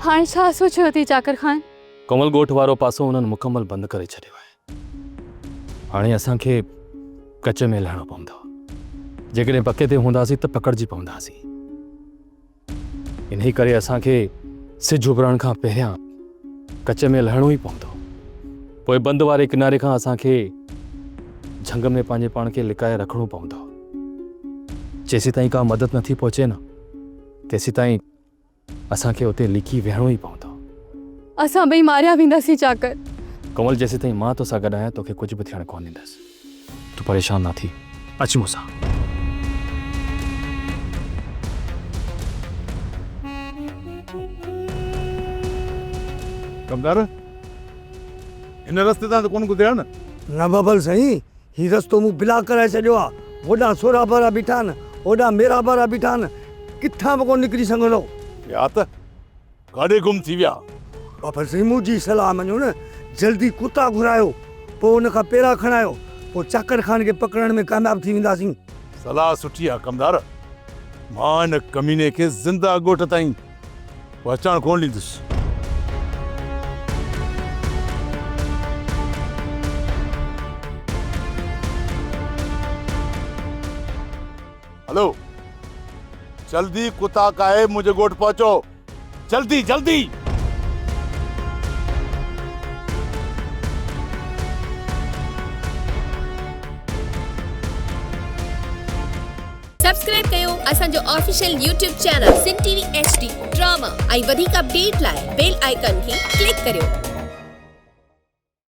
हाणे छा सोचियो थी चाकर खान? कमल ॻोठ वारो पासो उन्हनि मुकमल बंदि करे छॾियो आहे। हाणे असांखे कच में लहणो पवंदो। जेकॾहिं पके ते हूंदासीं त पकड़जी पवंदासीं। इन्ही करे असांखे सिज उभरण खां पहिरियां कच में लहणो ई पवंदो। पोइ बंदि वारे किनारे खां असांखे झंग में पंहिंजे पाण खे लिकाए रखणो पवंदो। जेसीं ताईं का मदद नथी पहुचे न, तेसीं ताईं असांखे उते लिकी वेहणो ई पवंदो। असां ॿई मारिया वेंदासीं चाकर। कमल, जेसीं ताईं मां तोसां गॾु आहियां तोखे कुझु बि थियण कोन ॾींदसि। तूं परेशान न थी, अच मूंसां। कमदार, इन रस्ते तां त कोन गुज़रिया न? न बबल साईं, ही रस्तो मूं ब्लॉक कराए छॾियो आहे। होॾां सोरा बारा बीठा आहिनि, होॾां मेरा बारा बीठा आहिनि, किथां बि कोन निकिरी सघंदो। या त काॾे गुम थी विया? बबल साईं, मुंहिंजी सलाह मञो न, जल्दी कुता घुरायो, पोइ हुन खां पेरा खणायो, पोइ चाकर खान खे पकड़ण में कामयाब थी वेंदासीं। सलाह सुठी आहे कमदार। मां हिन कमीने खे ज़िंदा ॻोठ ताईं पहुचाइण कोन ॾींदुसि। हेलो, जल्दी कुत्ता काहे मुझे ॻोठ पहुचो, जल्दी जल्दी। सब्सक्राइब कयो असांजो official YouTube channel Sindh TV HD drama ऐं वधीक अपडेट लाइ बेल आइकन खे क्लिक करियो।